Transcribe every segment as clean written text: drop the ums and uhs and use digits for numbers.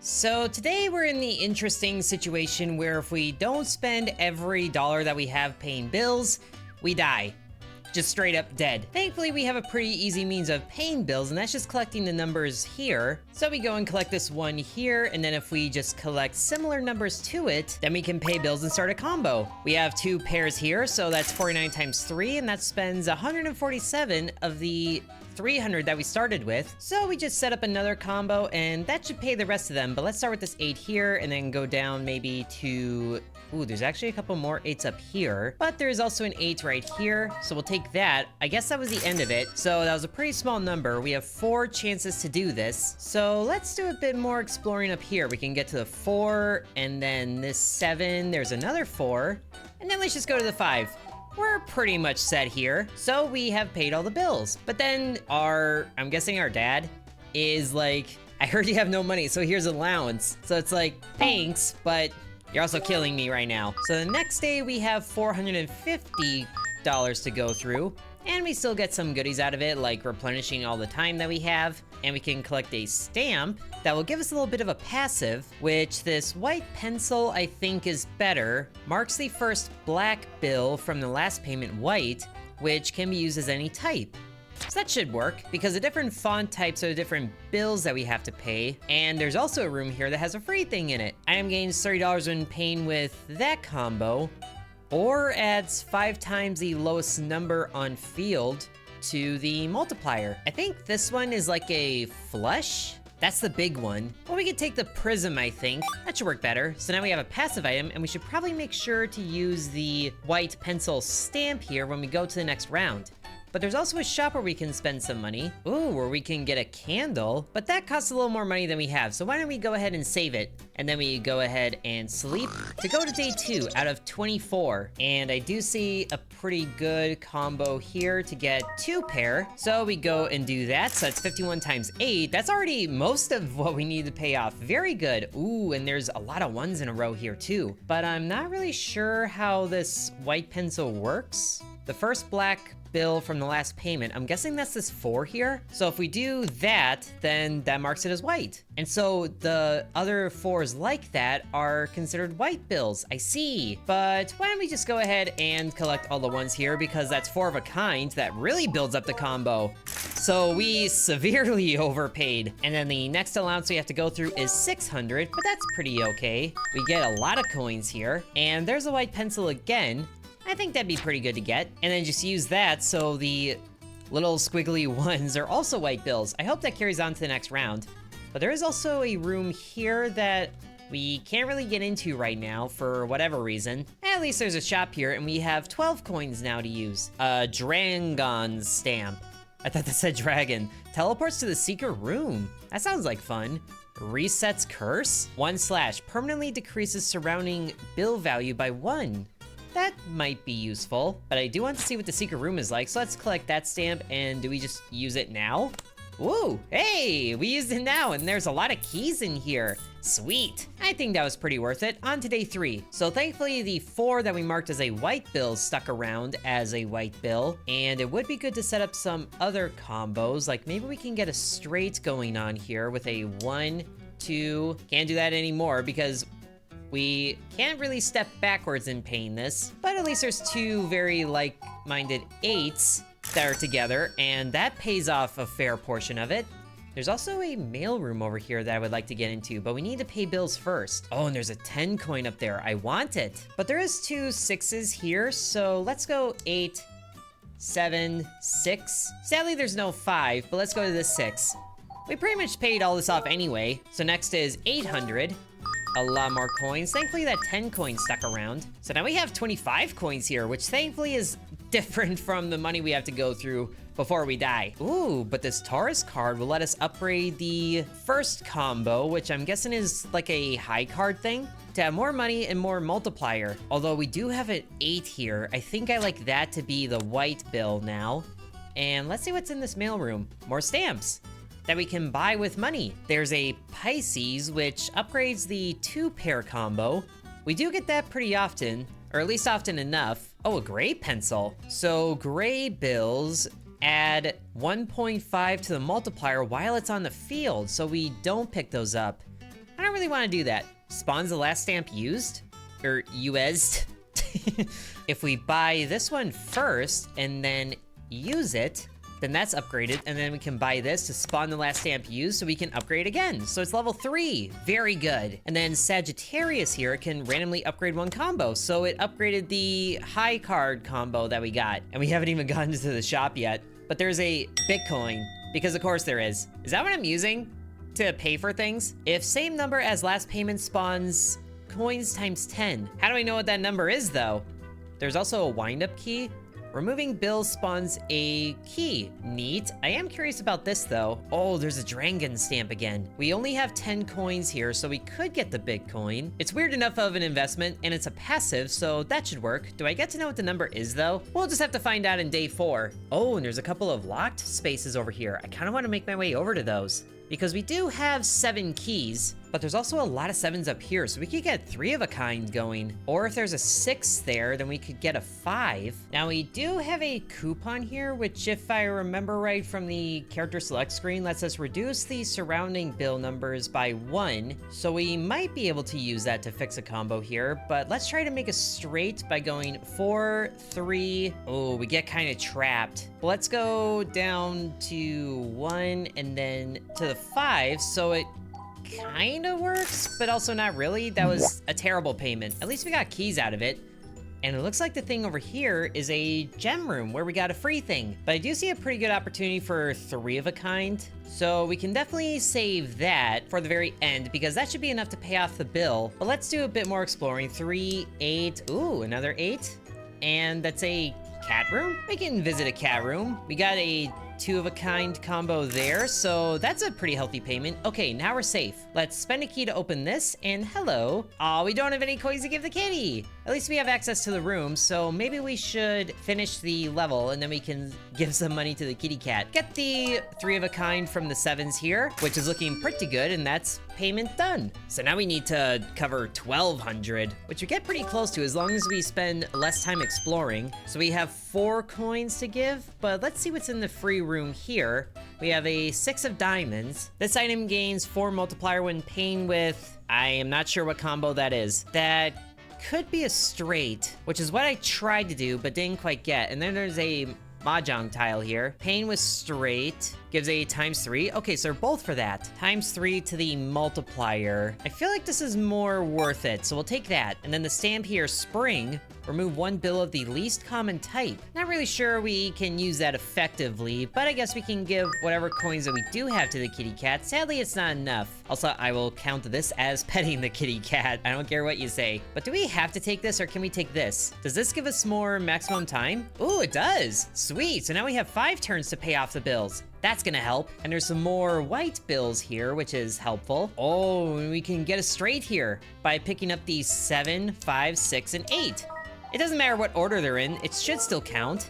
So today we're in the interesting situation where if we don't spend every dollar that we have paying bills, we die. Just straight up dead. Thankfully, we have a pretty easy means of paying bills, and that's just collecting the numbers here. So we go and collect this one here, and then if we just collect similar numbers to it, then we can pay bills and start a combo. We have two pairs here, so that's 49 times 3, and that spends 147 of the 300 that we started with. So we just set up another combo, and that should pay the rest of them. But let's start with this 8 here, and then go down maybe to... Ooh, there's actually a couple more 8s up here, but there's also an 8 right here, so we'll take that. I guess that was the end of it, so that was a pretty small number. We have 4 chances to do this, so let's do a bit more exploring up here. We can get to the 4, and then this 7, there's another 4, and then let's just go to the 5. We're pretty much set here, so we have paid all the bills. But then I'm guessing our dad is like, I heard you have no money, so here's allowance. So it's like, thanks, but you're also killing me right now. So the next day we have $450 to go through, and we still get some goodies out of it, like replenishing all the time that we have, and we can collect a stamp that will give us a little bit of a passive, which this white pencil I think is better. Marks the first black bill from the last payment white, which can be used as any type. So that should work, because the different font types are different bills that we have to pay, and there's also a room here that has a free thing in it. Item gains $30 when paying with that combo, or adds 5 times the lowest number on field to the multiplier. I think this one is like a flush. That's the big one. Well, we could take the prism, I think. That should work better. So now we have a passive item, and we should probably make sure to use the white pencil stamp here when we go to the next round. But there's also a shop where we can spend some money. Ooh, where we can get a candle, but that costs a little more money than we have. So why don't we go ahead and save it? And then we go ahead and sleep to go to day 2 out of 24. And I do see a pretty good combo here to get 2 pair. So we go and do that. So that's 51 times 8. That's already most of what we need to pay off. Very good. Ooh, and there's a lot of 1s in a row here too. But I'm not really sure how this white pencil works. The first black bill from the last payment, I'm guessing that's this 4 here. So if we do that, then that marks it as white. And so the other 4s like that are considered white bills. I see. But why don't we just go ahead and collect all the 1s here, because that's 4 of a kind that really builds up the combo. So we severely overpaid. And then the next allowance we have to go through is 600, but that's pretty okay. We get a lot of coins here, and there's a white pencil again. I think that'd be pretty good to get. And then just use that so the little squiggly 1s are also white bills. I hope that carries on to the next round. But there is also a room here that we can't really get into right now for whatever reason. At least there's a shop here, and we have 12 coins now to use. A Dragon stamp. I thought that said dragon. Teleports to the secret room. That sounds like fun. Resets curse. 1/ permanently decreases surrounding bill value by 1. That might be useful, but I do want to see what the secret room is like, so let's collect that stamp, and do we just use it now? Woo, hey, we used it now, and there's a lot of keys in here. Sweet. I think that was pretty worth it. On to day 3. So thankfully, the 4 that we marked as a white bill stuck around as a white bill, and it would be good to set up some other combos, like maybe we can get a straight going on here with a 1, 2, can't do that anymore because we can't really step backwards in paying this, but at least there's 2 very like-minded 8s that are together, and that pays off a fair portion of it. There's also a mailroom over here that I would like to get into, but we need to pay bills first. Oh, and there's a 10 coin up there. I want it. But there is 2 6s here, so let's go 8, 7, 6. Sadly, there's no 5, but let's go to this 6. We pretty much paid all this off anyway, so next is 800. A lot more coins. Thankfully, that 10 coins stuck around. So now we have 25 coins here, which thankfully is different from the money we have to go through before we die. Ooh, but this Taurus card will let us upgrade the first combo, which I'm guessing is like a high card thing, to have more money and more multiplier. Although we do have an 8 here. I think I like that to be the white bill now. And let's see what's in this mailroom. More stamps that we can buy with money. There's a Pisces, which upgrades the 2-pair combo. We do get that pretty often, or at least often enough. Oh, a gray pencil. So gray bills add 1.5 to the multiplier while it's on the field, so we don't pick those up. I don't really want to do that. Spawns the last stamp used? Or used? If we buy this one first and then use it, then that's upgraded, and then we can buy this to spawn the last stamp used so we can upgrade again. So it's level 3, very good. And then Sagittarius here can randomly upgrade one combo. So it upgraded the high card combo that we got. And we haven't even gotten to the shop yet, but there's a Bitcoin, because of course there is. Is that what I'm using to pay for things? If same number as last payment spawns coins times 10. How do I know what that number is though? There's also a wind-up key. Removing bills spawns a key. Neat. I am curious about this though. Oh, there's a dragon stamp again. We only have 10 coins here, so we could get the Bitcoin. It's weird enough of an investment, and it's a passive, so that should work. Do I get to know what the number is though? We'll just have to find out in day 4. Oh, and there's a couple of locked spaces over here. I kind of want to make my way over to those, because we do have 7 keys, but there's also a lot of 7s up here, so we could get 3 of a kind going. Or if there's a 6 there, then we could get a 5. Now we do have a coupon here, which if I remember right from the character select screen, lets us reduce the surrounding bill numbers by 1. So we might be able to use that to fix a combo here, but let's try to make a straight by going 4, 3. Oh, we get kind of trapped. But let's go down to 1 and then to the 5, so it kind of works, but also not really. That was a terrible payment. At least we got keys out of it. And it looks like the thing over here is a gem room where we got a free thing. But I do see a pretty good opportunity for 3 of a kind. So we can definitely save that for the very end, because that should be enough to pay off the bill. But let's do a bit more exploring. 3, 8, ooh, another 8. And that's a cat room. We can visit a cat room. We got a 2 of a kind combo there, so that's a pretty healthy payment. Okay, now we're safe. Let's spend a key to open this, and hello. Aw, we don't have any coins to give the kitty. At least we have access to the room, so maybe we should finish the level, and then we can give some money to the kitty cat. Get the 3 of a kind from the 7s here, which is looking pretty good, and that's payment done. So now we need to cover 1,200, which we get pretty close to as long as we spend less time exploring. So we have 4 coins to give, but let's see what's in the free room here. We have a 6 of diamonds. This item gains 4 multiplier when paying with, I am not sure what combo that is. That could be a straight, which is what I tried to do but didn't quite get. And then there's a mahjong tile here. Paying with straight gives a ×3. Okay, so they're both for that. ×3 to the multiplier. I feel like this is more worth it, so we'll take that. And then the stamp here, spring. Remove 1 bill of the least common type. Not really sure we can use that effectively, but I guess we can give whatever coins that we do have to the kitty cat. Sadly, it's not enough. Also, I will count this as petting the kitty cat. I don't care what you say. But do we have to take this, or can we take this? Does this give us more maximum time? Ooh, it does. Sweet, so now we have 5 turns to pay off the bills. That's gonna help. And there's some more white bills here, which is helpful. Oh, and we can get a straight here by picking up these 7, 5, 6, and 8. It doesn't matter what order they're in, it should still count.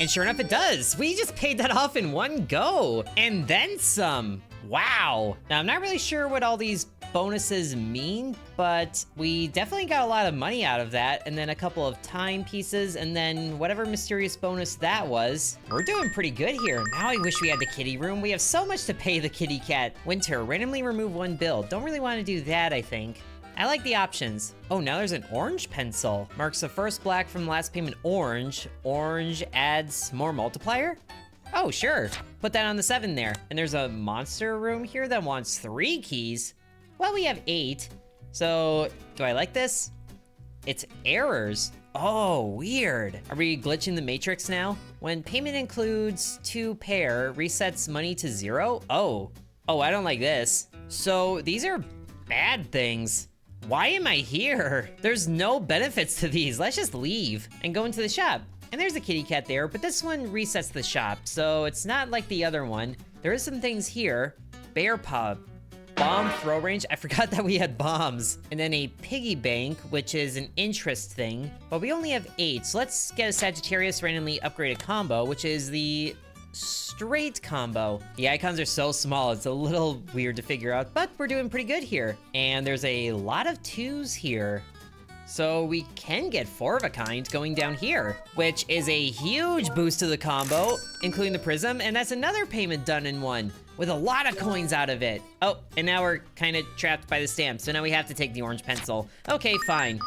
And sure enough, it does. We just paid that off in one go. And then some. Wow. Now, I'm not really sure what all these bonuses mean, but we definitely got a lot of money out of that, and then a couple of time pieces, and then whatever mysterious bonus that was. We're doing pretty good here. Now I wish we had the kitty room. We have so much to pay the kitty cat. Winter, randomly remove 1 bill. Don't really want to do that, I think. I like the options. Oh, now there's an orange pencil. Marks the first black from last payment orange. Orange adds more multiplier? Oh, sure. Put that on the 7 there. And there's a monster room here that wants 3 keys. Well, we have 8. So, do I like this? It's errors. Oh, weird. Are we glitching the matrix now? When payment includes 2 pair, resets money to 0? Oh, I don't like this. So, these are bad things. Why am I here? There's no benefits to these. Let's just leave and go into the shop. And there's a kitty cat there, but this one resets the shop, so it's not like the other one. There is some things here. Bear paw. Bomb throw range. I forgot that we had bombs. And then a piggy bank, which is an interest thing. But we only have 8, so let's get a Sagittarius randomly upgraded combo, which is the straight combo. The icons are so small, it's a little weird to figure out, but we're doing pretty good here. And there's a lot of 2s here. So we can get 4 of a kind going down here, which is a huge boost to the combo, including the prism, and that's another payment done in one, with a lot of coins out of it. Oh, and now we're kind of trapped by the stamp, so now we have to take the orange pencil. Okay, fine.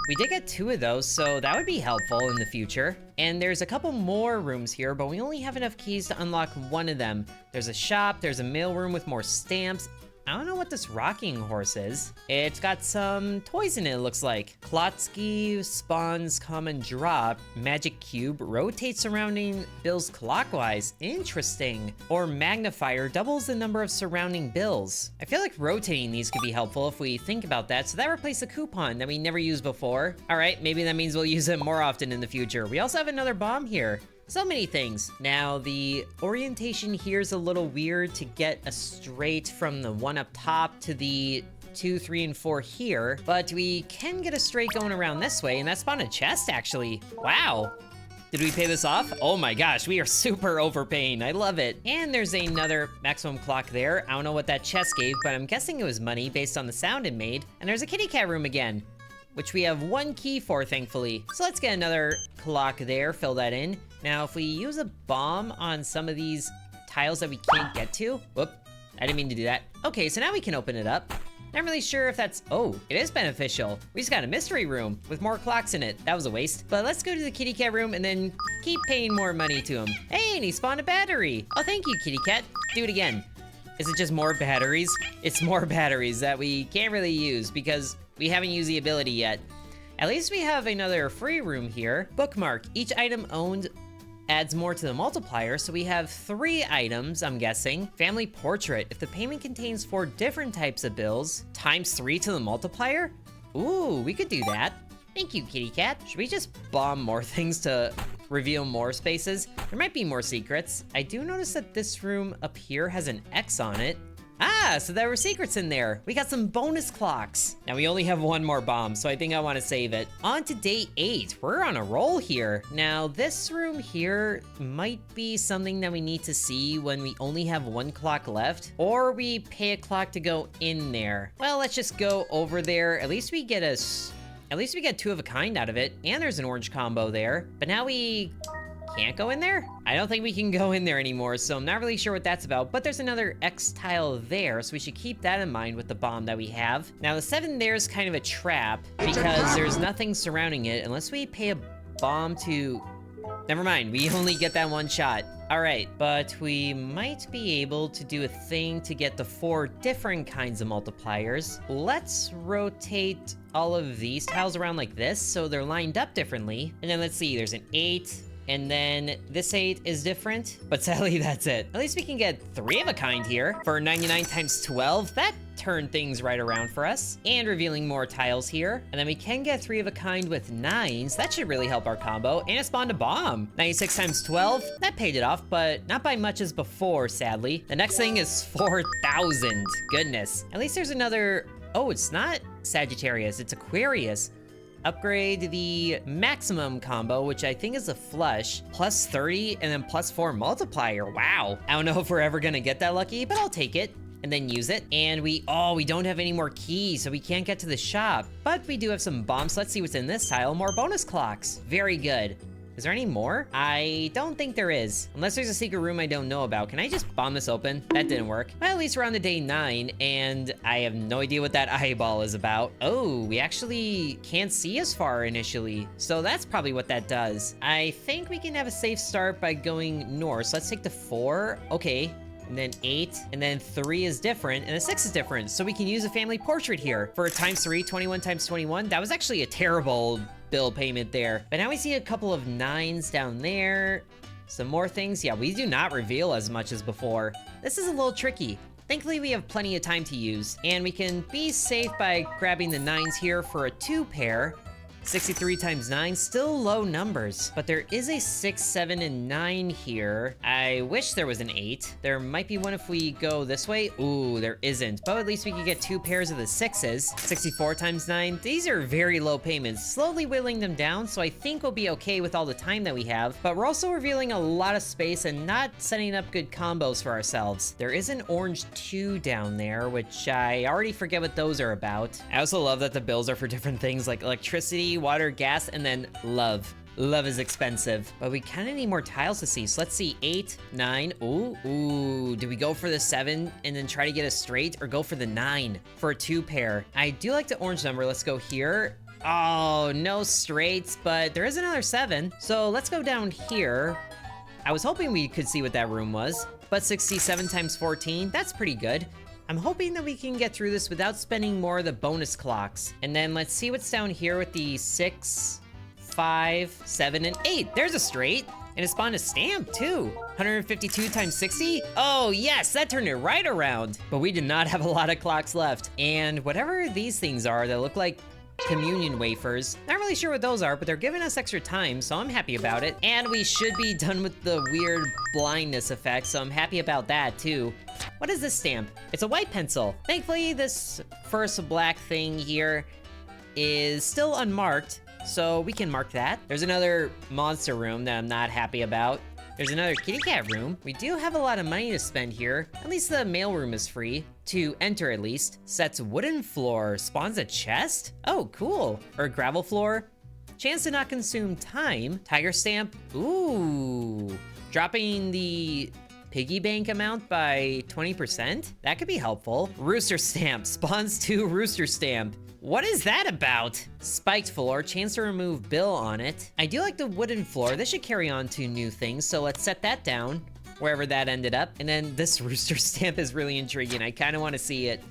We did get 2 of those, so that would be helpful in the future. And there's a couple more rooms here, but we only have enough keys to unlock one of them. There's a shop, there's a mailroom with more stamps. I don't know what this rocking horse is. It's got some toys in it, it looks like. Klotsky spawns common drop. Magic cube rotates surrounding bills clockwise. Interesting. Or magnifier doubles the number of surrounding bills. I feel like rotating these could be helpful if we think about that. So that replaced a coupon that we never used before. All right, maybe that means we'll use it more often in the future. We also have another bomb here. So many things. Now, the orientation here is a little weird to get a straight from the one up top to the 2, 3, and 4 here, but we can get a straight going around this way, and that spawned a chest, actually. Wow. Did we pay this off? Oh my gosh, we are super overpaying. I love it. And there's another maximum clock there. I don't know what that chest gave, but I'm guessing it was money based on the sound it made. And there's a kitty cat room again, which we have 1 key for, thankfully. So let's get another clock there, fill that in. Now, if we use a bomb on some of these tiles that we can't get to, whoop, I didn't mean to do that. Okay, so now we can open it up. Not really sure if that's, oh, it is beneficial. We just got a mystery room with more clocks in it. That was a waste. But let's go to the kitty cat room and then keep paying more money to him. Hey, and he spawned a battery. Oh, thank you, kitty cat. Do it again. Is it just more batteries? It's more batteries that we can't really use because we haven't used the ability yet. At least we have another free room here. Bookmark. Each item owned adds more to the multiplier, so we have 3 items, I'm guessing. Family portrait. If the payment contains 4 different types of bills, times 3 to the multiplier? Ooh, we could do that. Thank you, kitty cat. Should we just bomb more things to reveal more spaces? There might be more secrets. I do notice that this room up here has an X on it. Ah, so there were secrets in there. We got some bonus clocks. Now we only have 1 more bomb, so I think I want to save it. On to day 8. We're on a roll here. Now this room here might be something that we need to see when we only have 1 clock left, or we pay a clock to go in there. Well, let's just go over there. At least we get 2 of a kind out of it, and there's an orange combo there. But now we can't go in there? I don't think we can go in there anymore, so I'm not really sure what that's about, but there's another X tile there, so we should keep that in mind with the bomb that we have. Now, the 7 there is kind of a trap, because there's nothing surrounding it, unless we pay a bomb to... Never mind, we only get that 1 shot. All right, but we might be able to do a thing to get the 4 different kinds of multipliers. Let's rotate all of these tiles around like this, so they're lined up differently. And then let's see, there's an 8, and then this 8 is different, but sadly that's it. At least we can get 3 of a kind here for 99 times 12. That turned things right around for us. And revealing more tiles here. And then we can get 3 of a kind with 9s. That should really help our combo. And it spawned a bomb. 96 times 12. That paid it off, but not by much as before, sadly. The next thing is 4,000. Goodness. At least there's another... Oh, it's not Sagittarius, it's Aquarius. Upgrade the maximum combo, which I think is a flush, plus 30 and then plus 4 multiplier. Wow. I don't know if we're ever gonna get that lucky, but I'll take it and then use it. And we don't have any more keys, so we can't get to the shop, but we do have some bombs. Let's see what's in this tile. More bonus clocks. Very good. Is there any more? I don't think there is. Unless there's a secret room I don't know about. Can I just bomb this open? That didn't work. Well, at least we're on to day 9, and I have no idea what that eyeball is about. Oh, we actually can't see as far initially, so that's probably what that does. I think we can have a safe start by going north. So let's take the 4. Okay. And then 8, and then 3 is different, and the 6 is different. So we can use a family portrait here for times 3, 21 times 21. That was actually a terrible bill payment there. But now we see a couple of 9s down there. Some more things. Yeah, we do not reveal as much as before. This is a little tricky. Thankfully, we have plenty of time to use, and we can be safe by grabbing the 9s here for a 2 pair. 63 times 9, still low numbers, but there is a 6, 7, and 9 here. I wish there was an 8. There might be one if we go this way. Ooh, there isn't, but at least we could get 2 pairs of the 6s. 64 times 9, these are very low payments, slowly whittling them down, so I think we'll be okay with all the time that we have, but we're also revealing a lot of space and not setting up good combos for ourselves. There is an orange 2 down there, which I already forget what those are about. I also love that the bills are for different things like electricity, water, gas, and then love. Love is expensive, but we kind of need more tiles to see. So let's see, 8, 9. Ooh, do we go for the 7 and then try to get a straight, or go for the 9 for a 2 pair? I do like the orange number. Let's go here. Oh, no straights, but there is another 7. So let's go down here. I was hoping we could see what that room was, but 67 times 14, that's pretty good. I'm hoping that we can get through this without spending more of the bonus clocks. And then let's see what's down here with the 6, 5, 7, and 8. There's a straight. And it spawned a stamp too. 152 times 60? Oh yes, that turned it right around. But we did not have a lot of clocks left. And whatever these things are that look like communion wafers, not really sure what those are, but they're giving us extra time, so I'm happy about it. And we should be done with the weird blindness effect, so I'm happy about that too. What is this stamp? It's a white pencil. Thankfully, this first black thing here is still unmarked, so we can mark that. There's another monster room that I'm not happy about. There's another kitty cat room. We do have a lot of money to spend here. At least the mail room is free. To enter, at least. Sets wooden floor. Spawns a chest? Oh, cool. Or gravel floor. Chance to not consume time. Tiger stamp. Ooh. Dropping the piggy bank amount by 20%? That could be helpful. Rooster stamp. Spawns 2 rooster stamp. What is that about? Spiked floor, chance to remove bill on it. I do like the wooden floor. This should carry on to new things, so let's set that down, wherever that ended up. And then this rooster stamp is really intriguing. I kind of want to see it.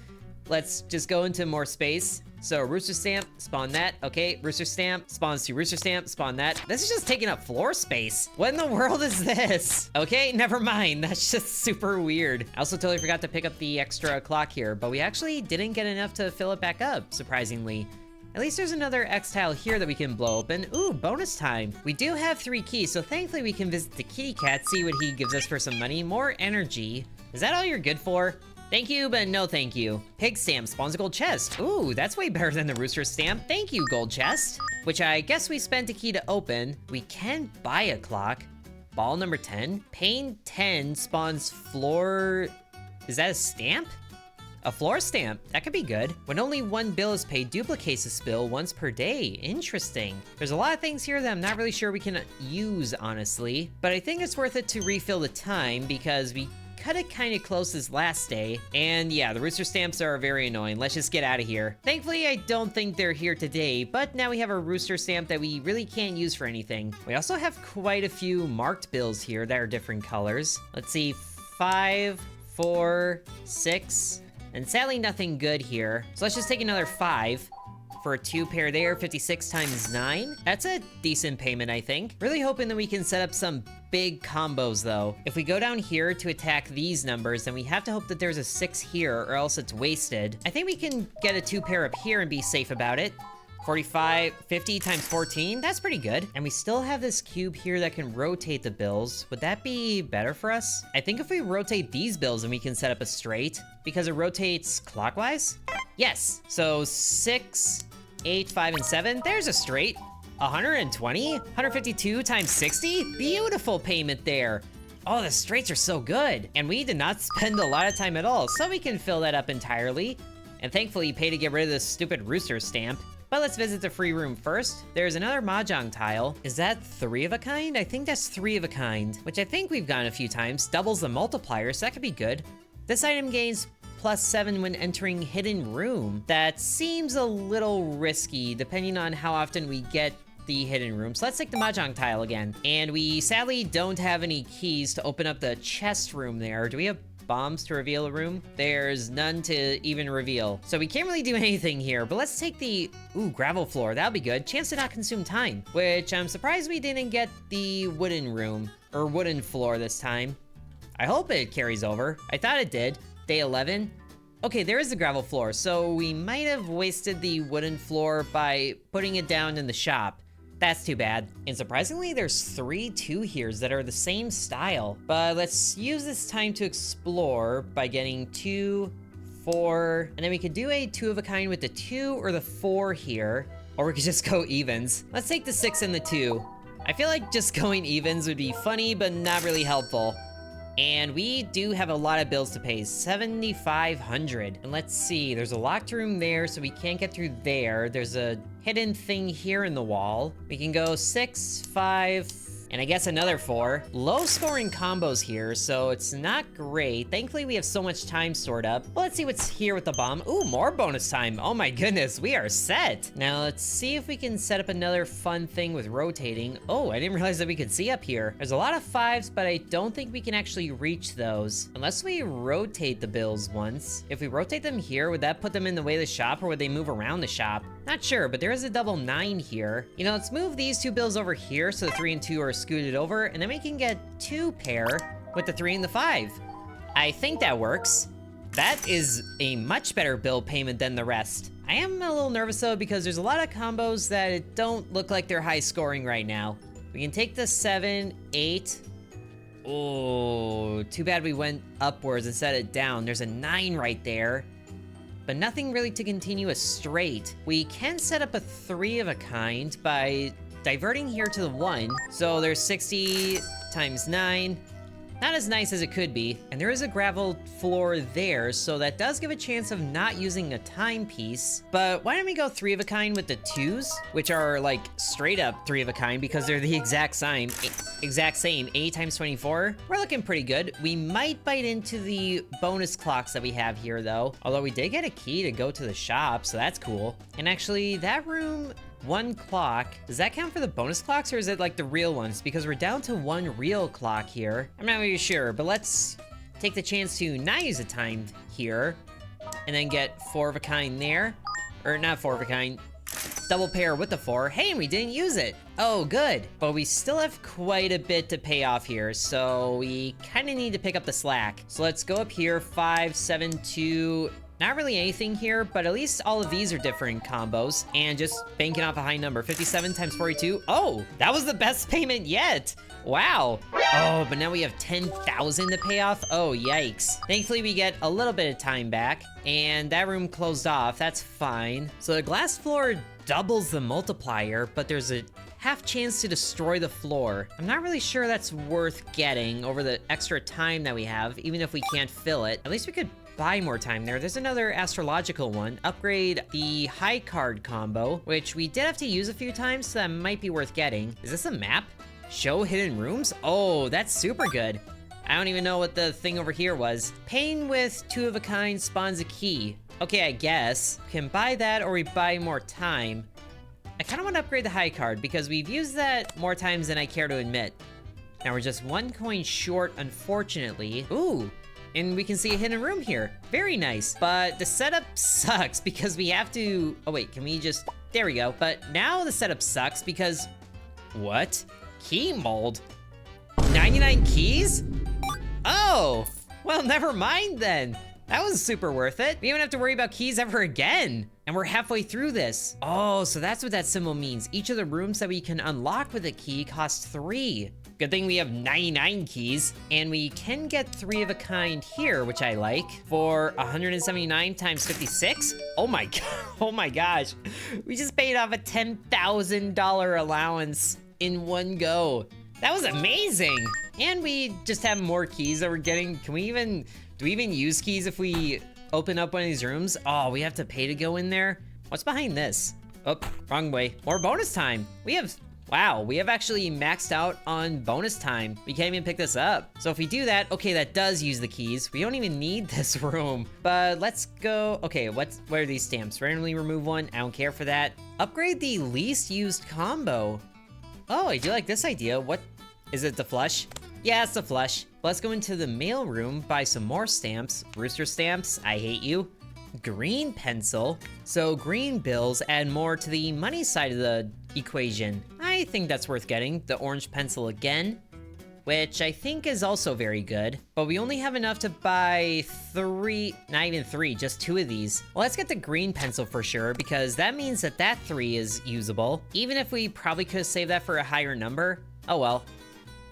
Let's just go into more space. So rooster stamp, spawn that. Okay, rooster stamp, spawns 2 rooster stamp, spawn that. This is just taking up floor space. What in the world is this? Okay, never mind. That's just super weird. I also totally forgot to pick up the extra clock here, but we actually didn't get enough to fill it back up, surprisingly. At least there's another X tile here that we can blow open. Ooh, bonus time. We do have 3 keys, so thankfully we can visit the kitty cat, see what he gives us for some money. More energy. Is that all you're good for? Thank you, but no thank you. Pig stamp spawns a gold chest. Ooh, that's way better than the rooster stamp. Thank you, gold chest. Which I guess we spent a key to open. We can buy a clock. Ball number 10. Pane 10 spawns floor... Is that a stamp? A floor stamp. That could be good. When only 1 bill is paid, duplicates this bill once per day. Interesting. There's a lot of things here that I'm not really sure we can use, honestly. But I think it's worth it to refill the time because we cut it kind of close this last day. And yeah, the rooster stamps are very annoying. Let's just get out of here. Thankfully, I don't think they're here today, but now we have a rooster stamp that we really can't use for anything. We also have quite a few marked bills here that are different colors. Let's see, 5, 4, 6, and sadly nothing good here. So let's just take another 5. For a 2 pair there, 56 times 9. That's a decent payment, I think. Really hoping that we can set up some big combos, though. If we go down here to attack these numbers, then we have to hope that there's a 6 here, or else it's wasted. I think we can get a 2 pair up here and be safe about it. 45, 50 times 14, that's pretty good. And we still have this cube here that can rotate the bills. Would that be better for us? I think if we rotate these bills, then we can set up a straight, because it rotates clockwise? Yes, so 6, 8, 5, and 7, there's a straight. 120? 152 times 60? Beautiful payment there. Oh, the straights are so good. And we did not spend a lot of time at all, so we can fill that up entirely. And thankfully, pay to get rid of this stupid rooster stamp. But let's visit the free room first. There's another mahjong tile. Is that 3 of a kind? I think that's 3 of a kind, which I think we've gotten a few times. Doubles the multiplier, so that could be good. This item gains +7 when entering hidden room. That seems a little risky, depending on how often we get the hidden room. So let's take the mahjong tile again. And we sadly don't have any keys to open up the chest room there. Do we have bombs to reveal a room? There's none to even reveal. So we can't really do anything here, but let's take the, ooh, gravel floor. That'll be good. Chance to not consume time, which I'm surprised we didn't get the wooden room, or wooden floor this time. I hope it carries over. I thought it did. Day 11. Okay, there is a gravel floor, so we might have wasted the wooden floor by putting it down in the shop. That's too bad. And surprisingly, there's 3 2-heres that are the same style. But let's use this time to explore by getting 2, 4, and then we could do a 2 of a kind with the 2 or the 4 here. Or we could just go evens. Let's take the 6 and the 2. I feel like just going evens would be funny, but not really helpful. And we do have a lot of bills to pay, 7,500. And let's see, there's a locked room there, so we can't get through there. There's a hidden thing here in the wall. We can go 6, 5, and I guess another 4. Low scoring combos here, so it's not great. Thankfully, we have so much time stored up. Well, let's see what's here with the bomb. Ooh, more bonus time. Oh my goodness, we are set. Now let's see if we can set up another fun thing with rotating. Oh, I didn't realize that we could see up here. There's a lot of 5s, but I don't think we can actually reach those unless we rotate the bills once. If we rotate them here, would that put them in the way of the shop, or would they move around the shop? Not sure, but there is a double 9 here. You know, let's move these 2 bills over here so the 3 and 2 are scooted over, and then we can get 2 pair with the 3 and the 5. I think that works. That is a much better bill payment than the rest. I am a little nervous though, because there's a lot of combos that don't look like they're high scoring right now. We can take the 7, 8. Oh, too bad we went upwards and set it down. There's a 9 right there, but nothing really to continue a straight. We can set up a 3 of a kind by diverting here to the 1. So there's 60 times 9. Not as nice as it could be. And there is a gravel floor there, so that does give a chance of not using a timepiece. But why don't we go 3 of a kind with the 2s, which are like straight up 3 of a kind because they're the exact same. 8 times 24. We're looking pretty good. We might bite into the bonus clocks that we have here though. Although we did get a key to go to the shop, so that's cool. And actually that room, 1 clock, does that count for the bonus clocks, or is it like the real ones? Because we're down to 1 real clock here. I'm not really sure, but let's take the chance to not use a time here and then get 4 of a kind there. Or not 4 of a kind, double pair with the 4. Hey, and we didn't use it. Oh, good. But we still have quite a bit to pay off here, so we kind of need to pick up the slack. So let's go up here, 5, 7, 2. Not really anything here, but at least all of these are different combos. And just banking off a high number, 57 times 42. Oh, that was the best payment yet. Wow. Oh, but now we have 10,000 to pay off. Oh, yikes. Thankfully, we get a little bit of time back, and that room closed off. That's fine. So the glass floor doubles the multiplier, but there's a half chance to destroy the floor. I'm not really sure that's worth getting over the extra time that we have, even if we can't fill it. At least we could buy more time there. There's another astrological one. Upgrade the high card combo, which we did have to use a few times, so that might be worth getting. Is this a map? Show hidden rooms? Oh, that's super good. I don't even know what the thing over here was. Paying with 2 of a kind spawns a key. Okay, I guess. We can buy that, or we buy more time. I kind of want to upgrade the high card because we've used that more times than I care to admit. Now we're just 1 coin short, unfortunately. Ooh. And we can see a hidden room here. Very nice. But the setup sucks because we have to... Oh, wait. Can we just... There we go. But now the setup sucks because... What? Key mold? 99 keys? Oh! Well, never mind then. That was super worth it. We don't have to worry about keys ever again. And we're halfway through this. Oh, so that's what that symbol means. Each of the rooms that we can unlock with a key costs 3. Good thing we have 99 keys, and we can get 3 of a kind here, which I like, for 179 times 56. Oh my god, oh my gosh. We just paid off a $10,000 allowance in one go. That was amazing. And we just have more keys that we're getting. Do we even use keys if we open up one of these rooms? Oh, we have to pay to go in there? What's behind this? Oh, wrong way. More bonus time. Wow, we have actually maxed out on bonus time. We can't even pick this up. So if we do that, okay, that does use the keys. We don't even need this room. But let's go, okay, what are these stamps? Randomly remove 1, I don't care for that. Upgrade the least used combo. Oh, I do like this idea. What, is it the flush? Yeah, it's the flush. Let's go into the mail room, buy some more stamps. Rooster stamps, I hate you. Green pencil. So green bills add more to the money side of the equation. I think that's worth getting. The orange pencil again. which I think is also very good. But we only have enough to buy 3, not even 3, just 2 of these. Well, let's get the green pencil for sure, because that means that that 3 is usable. Even if we probably could have saved that for a higher number. Oh well.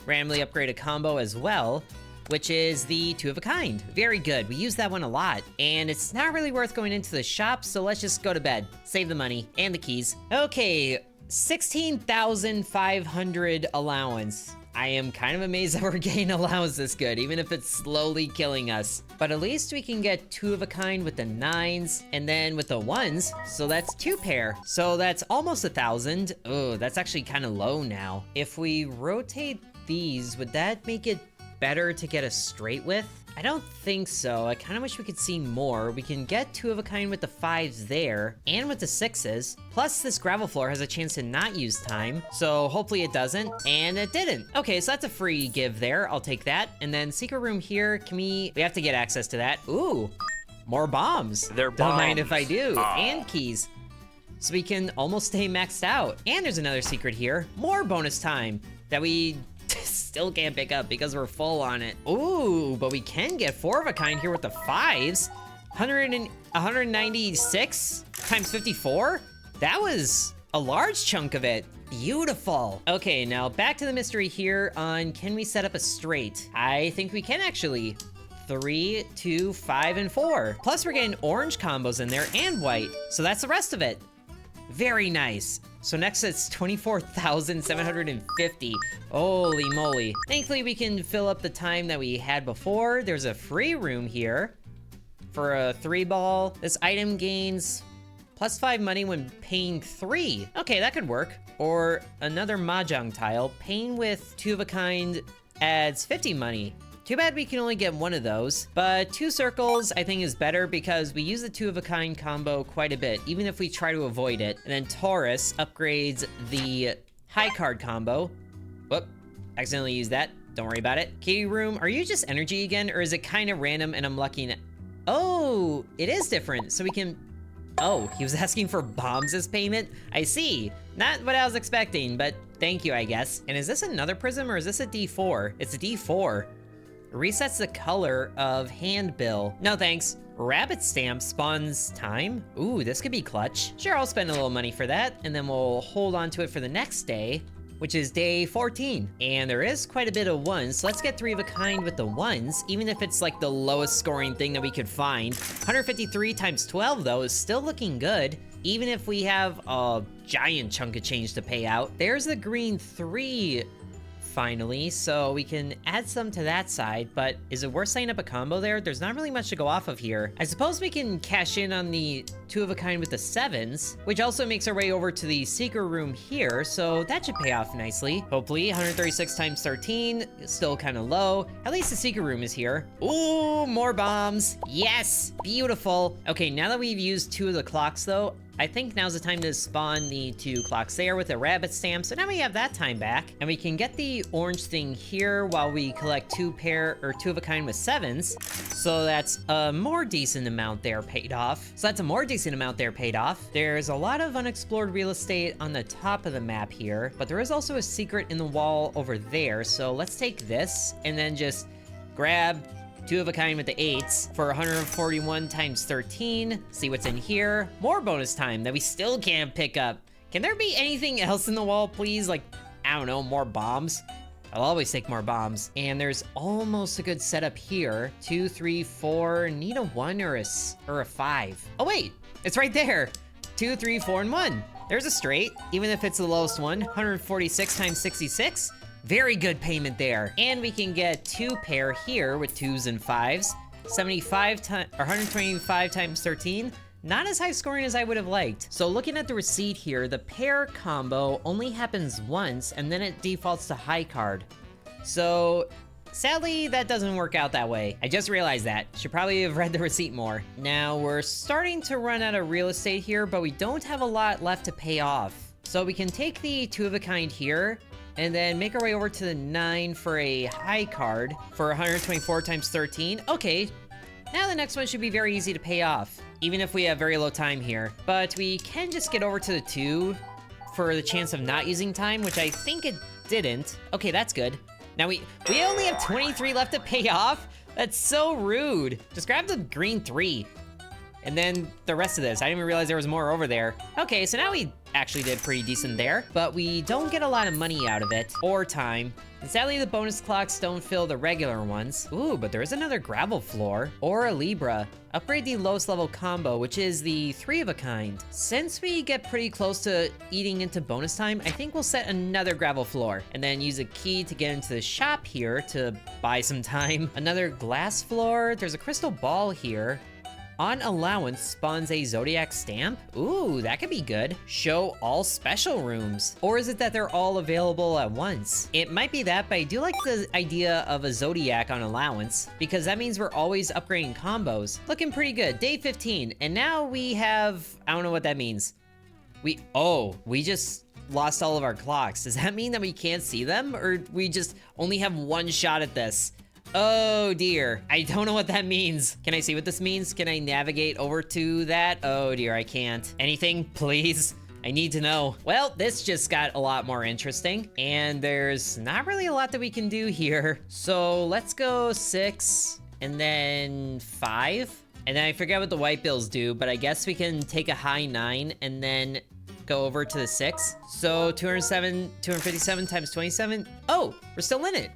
Randomly upgrade a combo as well, which is the 2 of a kind. Very good. We use that one a lot. And it's not really worth going into the shop, so let's just go to bed. Save the money and the keys. Okay, 16,500 allowance. I am kind of amazed that we're getting allowance this good, even if it's slowly killing us. But at least we can get 2 of a kind with the 9s, and then with the 1s, so that's 2 pair. So that's almost 1,000. Oh, that's actually kind of low now. If we rotate these, would that make it better to get a straight with? I don't think so. I kind of wish we could see more. We can get 2 of a kind with the 5s there, and with the 6s. Plus, this gravel floor has a chance to not use time, so hopefully it doesn't, and it didn't. Okay, so that's a free give there. I'll take that. And then secret room here, can we have to get access to that. Ooh, more bombs. They're bombs. Don't mind if I do. And keys. So we can almost stay maxed out. And there's another secret here. More bonus time that we still can't pick up because we're full on it. Ooh, but we can get 4 of a kind here with the 5s. 196 times 54? That was a large chunk of it. Beautiful. Okay, now back to the mystery here on can we set up a straight? I think we can actually. 3, 2, 5, and 4. Plus we're getting orange combos in there and white. So that's the rest of it. Very nice. So next it's 24,750. Holy moly. Thankfully we can fill up the time that we had before. There's a free room here for a 3-ball. This item gains plus 5 money when paying 3. Okay, that could work. Or another mahjong tile. Paying with 2 of a kind adds 50 money. Too bad we can only get 1 of those, but 2 circles I think is better because we use the 2 of a kind combo quite a bit, even if we try to avoid it. And then Taurus upgrades the high card combo. Whoop, accidentally used that. Don't worry about it. Kitty room, are you just energy again, or is it kind of random and I'm lucky? Oh, it is different, so we can... Oh, he was asking for bombs as payment? I see. Not what I was expecting, but thank you, I guess. And is this another prism or is this a D4? It's a D4. Resets the color of handbill. No thanks. Rabbit stamp spawns time. Ooh, this could be clutch. Sure, I'll spend a little money for that, and then we'll hold on to it for the next day, which is day 14. And there is quite a bit of 1s, so let's get 3 of a kind with the 1s, even if it's like the lowest scoring thing that we could find. 153 times 12, though, is still looking good, even if we have a giant chunk of change to pay out. There's the green 3 finally, so we can add some to that side, but is it worth setting up a combo there? There's not really much to go off of here. I suppose we can cash in on the 2 of a kind with the 7s, which also makes our way over to the secret room here, so that should pay off nicely. Hopefully, 136 times 13, still kind of low. At least the secret room is here. Ooh, more bombs. Yes, beautiful. Okay, now that we've used 2 of the clocks though, I think now's the time to spawn the 2 clocks there with a rabbit stamp, so now we have that time back. And we can get the orange thing here while we collect 2 of a kind with 7s. So that's a more decent amount there paid off. There's a lot of unexplored real estate on the top of the map here, but there is also a secret in the wall over there. So let's take this and then just grab 2 of a kind with the 8s for 141 times 13. See what's in here. More bonus time that we still can't pick up. Can there be anything else in the wall, please? Like, I don't know, more bombs? I'll always take more bombs. And there's almost a good setup here. 2, 3, 4. Need a 1 or a 5. Oh, wait. It's right there. 2, 3, 4, and 1. There's a straight, even if it's the lowest one. 146 times 66. Very good payment there. And we can get 2 pair here with 2s and 5s. 125 times 13. Not as high scoring as I would have liked. So looking at the receipt here, the pair combo only happens once and then it defaults to high card. So sadly, that doesn't work out that way. I just realized that. Should probably have read the receipt more. Now we're starting to run out of real estate here, but we don't have a lot left to pay off. So we can take the 2 of a kind here and then make our way over to the 9 for a high card for 124 times 13. Okay, now the next one should be very easy to pay off, even if we have very low time here. But we can just get over to the 2 for the chance of not using time, which I think it didn't. Okay, that's good. Now we only have 23 left to pay off? That's so rude. Just grab the green 3. And then the rest of this. I didn't even realize there was more over there. Okay, so now we actually did pretty decent there, but we don't get a lot of money out of it, or time. And sadly, the bonus clocks don't fill the regular ones. Ooh, but there is another gravel floor, or a Libra. Upgrade the lowest level combo, which is the 3 of a kind. Since we get pretty close to eating into bonus time, I think we'll set another gravel floor, and then use a key to get into the shop here to buy some time. Another glass floor, there's a crystal ball here. On allowance spawns a zodiac stamp. Ooh, that could be good. Show all special rooms. Or is it that they're all available at once? It might be that, but I do like the idea of a zodiac on allowance, because that means we're always upgrading combos. Looking pretty good. Day 15, and now we have, I don't know what that means. We just lost all of our clocks. Does that mean that we can't see them, or we just only have one shot at this? Oh dear, I don't know what that means. Can I see what this means? Can I navigate over to that? Oh dear, I can't. Anything, please? I need to know. Well, this just got a lot more interesting, and there's not really a lot that we can do here. So let's go 6, and then 5. And then I forget what the white bills do, but I guess we can take a high 9, and then go over to the 6. So 257 times 27. Oh, we're still in it.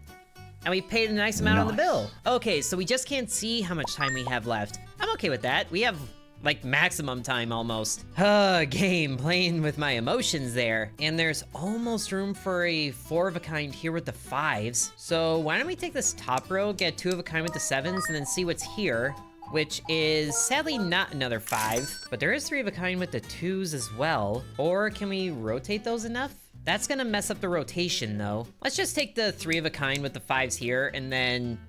And we paid a nice amount on the bill. Okay, so we just can't see how much time we have left. I'm okay with that. We have, like, maximum time almost. Game, playing with my emotions there. And there's almost room for a 4 of a kind here with the 5s. So why don't we take this top row, get 2 of a kind with the 7s, and then see what's here, which is sadly not another 5, but there is 3 of a kind with the 2s as well. Or can we rotate those enough? That's gonna mess up the rotation though. Let's just take the 3 of a kind with the 5s here, and then,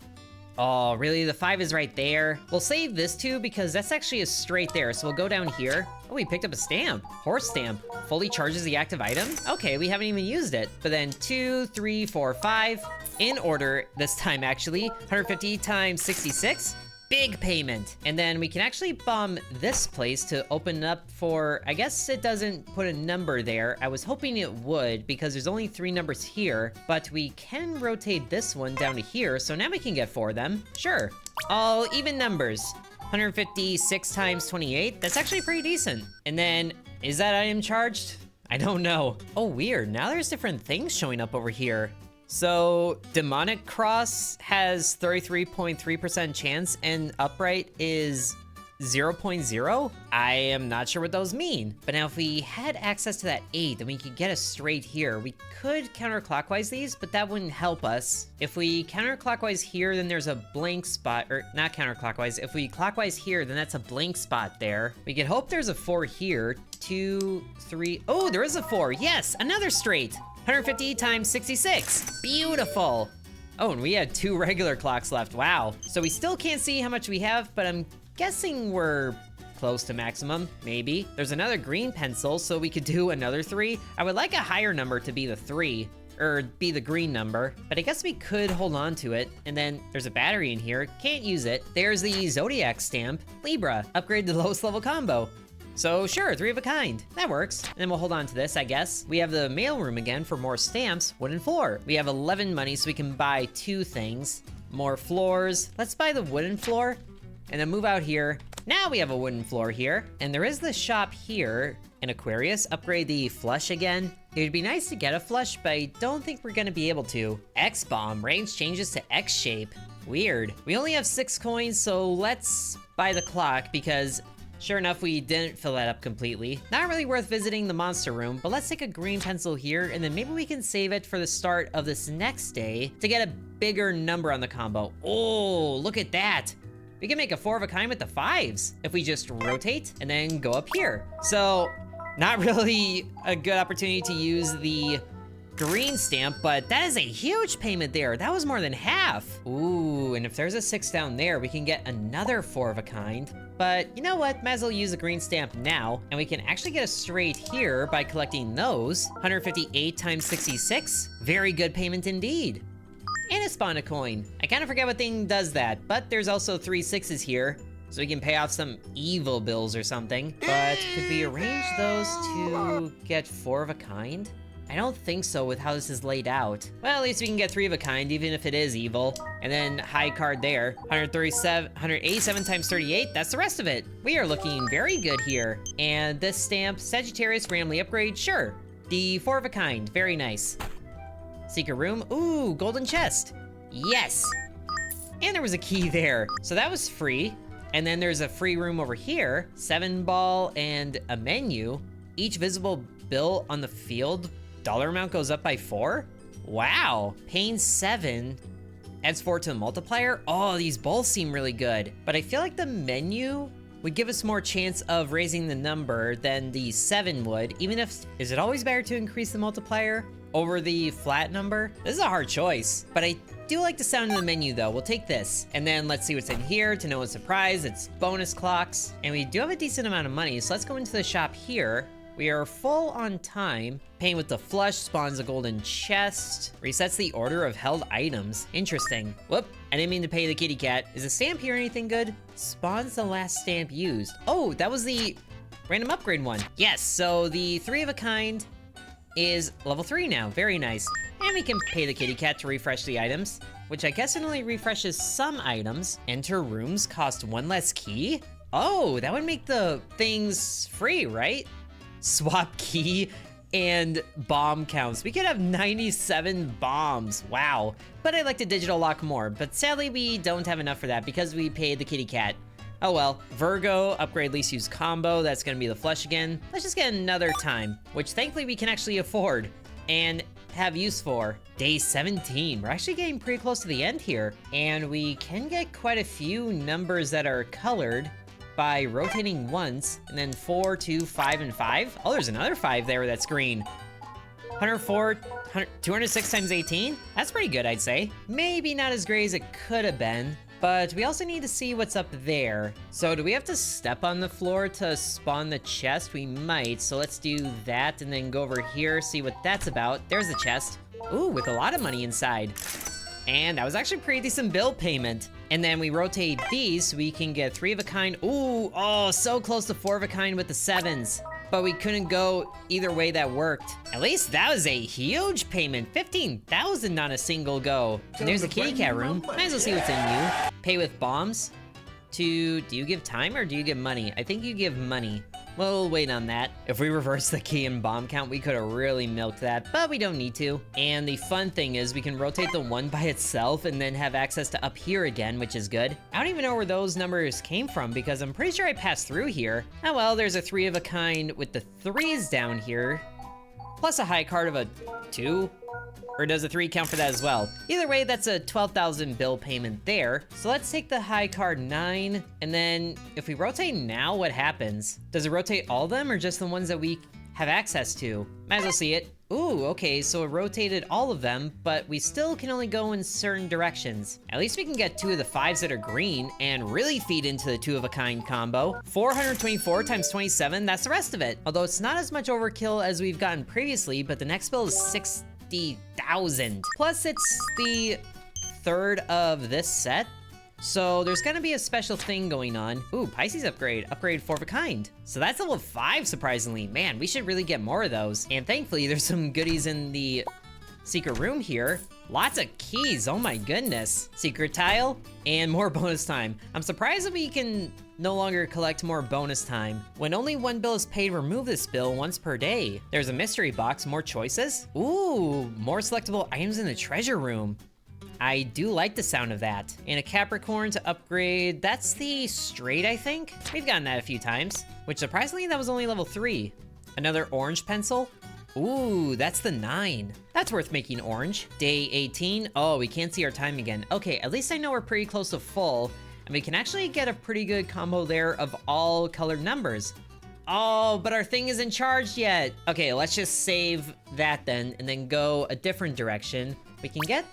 oh, really? The 5 is right there. We'll save this 2 because that's actually a straight there. So we'll go down here. Oh, we picked up a stamp. Horse stamp. Fully charges the active item. Okay, we haven't even used it. But then 2, 3, 4, 5. In order this time, actually. 150 times 66. Big payment. And then we can actually bomb this place to open up for, I guess it doesn't put a number there. I was hoping it would because there's only 3 numbers here, but we can rotate this one down to here. So now we can get 4 of them. Sure. All even numbers. 156 times 28. That's actually pretty decent. And then is that item charged? I don't know. Oh, weird. Now there's different things showing up over here. So demonic cross has 33.3% chance and upright is 0.0. I am not sure what those mean. But now if we had access to that 8, then we could get a straight here. We could counterclockwise these, but that wouldn't help us. If we counterclockwise here, then there's a blank spot, or not counterclockwise. If we clockwise here, then that's a blank spot there. We could hope there's a 4 here. 2, 3, oh, there is a 4. Yes, another straight. 150 times 66. Beautiful. Oh, and we had 2 regular clocks left. Wow. So we still can't see how much we have, but I'm guessing we're close to maximum, maybe. There's another green pencil, so we could do another 3. I would like a higher number to be the 3, or be the green number, but I guess we could hold on to it. And then there's a battery in here. Can't use it. There's the Zodiac stamp. Libra. Upgrade the lowest level combo. So sure, 3 of a kind. That works. And then we'll hold on to this, I guess. We have the mailroom again for more stamps. Wooden floor. We have 11 money, so we can buy 2 things. More floors. Let's buy the wooden floor and then move out here. Now we have a wooden floor here. And there is the shop here. An Aquarius. Upgrade the flush again. It would be nice to get a flush, but I don't think we're gonna be able to. X-bomb. Range changes to X shape. Weird. We only have 6 coins, so let's buy the clock because sure enough, we didn't fill that up completely. Not really worth visiting the monster room, but let's take a green pencil here, and then maybe we can save it for the start of this next day to get a bigger number on the combo. Oh, look at that. We can make a 4 of a kind with the 5s if we just rotate and then go up here. So, not really a good opportunity to use the green stamp, but that is a huge payment there. That was more than half. Ooh, and if there's a 6 down there, we can get another 4 of a kind. But you know what? Might as well use a green stamp now. And we can actually get a straight here by collecting those. 158 times 66. Very good payment indeed. And a spawn a coin. I kind of forget what thing does that, but there's also 3 6s here. So we can pay off some evil bills or something. But could we arrange those to get 4 of a kind? I don't think so with how this is laid out. Well, at least we can get 3 of a kind, even if it is evil. And then high card there. 187 times 38, that's the rest of it. We are looking very good here. And this stamp, Sagittarius randomly upgrade, sure. The 4 of a kind, very nice. Secret room, ooh, golden chest. Yes. And there was a key there. So that was free. And then there's a free room over here. 7 ball and a menu. Each visible bill on the field, dollar amount goes up by 4. Wow. Pain 7 adds 4 to the multiplier. Oh, these both seem really good. But I feel like the menu would give us more chance of raising the number than the 7 would, even if, is it always better to increase the multiplier over the flat number? This is a hard choice, but I do like the sound of the menu though. We'll take this. And then let's see what's in here. To no one's surprise, it's bonus clocks. And we do have a decent amount of money, so let's go into the shop here. We are full on time. Paying with the flush spawns a golden chest. Resets the order of held items. Interesting. Whoop, I didn't mean to pay the kitty cat. Is the stamp here anything good? Spawns the last stamp used. Oh, that was the random upgrade one. Yes, so the 3 of a kind is level 3 now. Very nice. And we can pay the kitty cat to refresh the items, which I guess it only refreshes some items. Enter rooms cost 1 less key. Oh, that would make the things free, right? Swap key and bomb counts. We could have 97 bombs. Wow. But I like the digital lock more. But sadly, we don't have enough for that because we paid the kitty cat. Oh well. Virgo, upgrade least use combo. That's gonna be the flush again. Let's just get another time, which thankfully we can actually afford and have use for. Day 17. We're actually getting pretty close to the end here. And we can get quite a few numbers that are colored by rotating once, and then 4, 2, 5, and 5. Oh, there's another 5 there that's green. 104, 206 times 18? That's pretty good, I'd say. Maybe not as great as it could have been, but we also need to see what's up there. So do we have to step on the floor to spawn the chest? We might, so let's do that, and then go over here, see what that's about. There's the chest. Ooh, with a lot of money inside. And that was actually pretty decent bill payment. And then we rotate these so we can get 3 of a kind. Ooh, oh, so close to 4 of a kind with the 7s. But we couldn't go either way that worked. At least that was a huge payment. 15,000 on a single go. And there's a kitty cat room. Might as well see what's in you. Pay with bombs. Do you give time or do you give money? I think you give money. We'll wait on that. If we reverse the key and bomb count, we could have really milked that, but we don't need to. And the fun thing is we can rotate the 1 by itself and then have access to up here again, which is good. I don't even know where those numbers came from because I'm pretty sure I passed through here. Oh well, there's a 3 of a kind with the 3s down here, plus a high card of a 2. Or does a 3 count for that as well? Either way, that's a 12,000 bill payment there. So let's take the high card 9, and then if we rotate now, what happens? Does it rotate all of them or just the ones that we have access to? Might as well see it. Ooh, okay, so it rotated all of them, but we still can only go in certain directions. At least we can get 2 of the 5s that are green and really feed into the 2 of a kind combo. 424 times 27, that's the rest of it. Although it's not as much overkill as we've gotten previously, but the next bill is 60,000. Plus it's the 3rd of this set. So there's gonna be a special thing going on. Ooh, Pisces upgrade 4 of a kind. So that's level 5, surprisingly. Man, we should really get more of those. And thankfully, there's some goodies in the secret room here. Lots of keys, oh my goodness. Secret tile, and more bonus time. I'm surprised that we can no longer collect more bonus time. When only 1 bill is paid, remove this bill once per day. There's a mystery box, more choices. Ooh, more selectable items in the treasure room. I do like the sound of that. And a Capricorn to upgrade, that's the straight, I think? We've gotten that a few times, which surprisingly, that was only level 3. Another orange pencil. Ooh, that's the 9. That's worth making orange. Day 18, oh, we can't see our time again. Okay, at least I know we're pretty close to full, and we can actually get a pretty good combo there of all colored numbers. Oh, but our thing isn't charged yet. Okay, let's just save that then, and then go a different direction. We can get,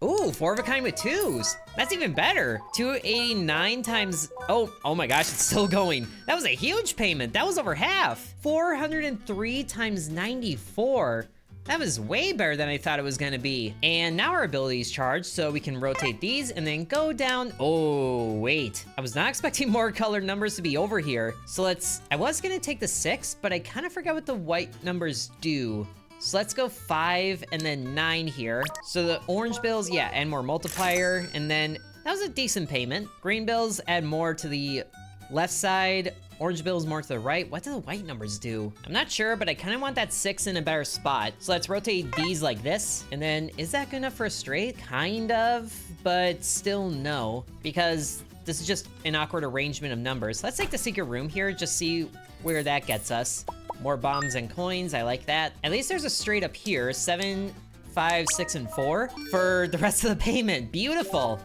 ooh, 4 of a kind with 2s. That's even better. 289 times, oh my gosh, it's still going. That was a huge payment. That was over half. 403 times 94. That was way better than I thought it was gonna be. And now our ability is charged, so we can rotate these and then go down. Oh, wait. I was not expecting more colored numbers to be over here. So I was gonna take the 6, but I kind of forgot what the white numbers do. So let's go 5 and then 9 here. So the orange bills, yeah, add more multiplier. And then that was a decent payment. Green bills add more to the left side. Orange bills more to the right. What do the white numbers do? I'm not sure, but I kind of want that 6 in a better spot. So let's rotate these like this. And then is that good enough for a straight? Kind of, but still no, because this is just an awkward arrangement of numbers. Let's take the secret room here, just see where that gets us. More bombs and coins, I like that. At least there's a straight up here, 7, 5, 6, and 4 for the rest of the payment. Beautiful.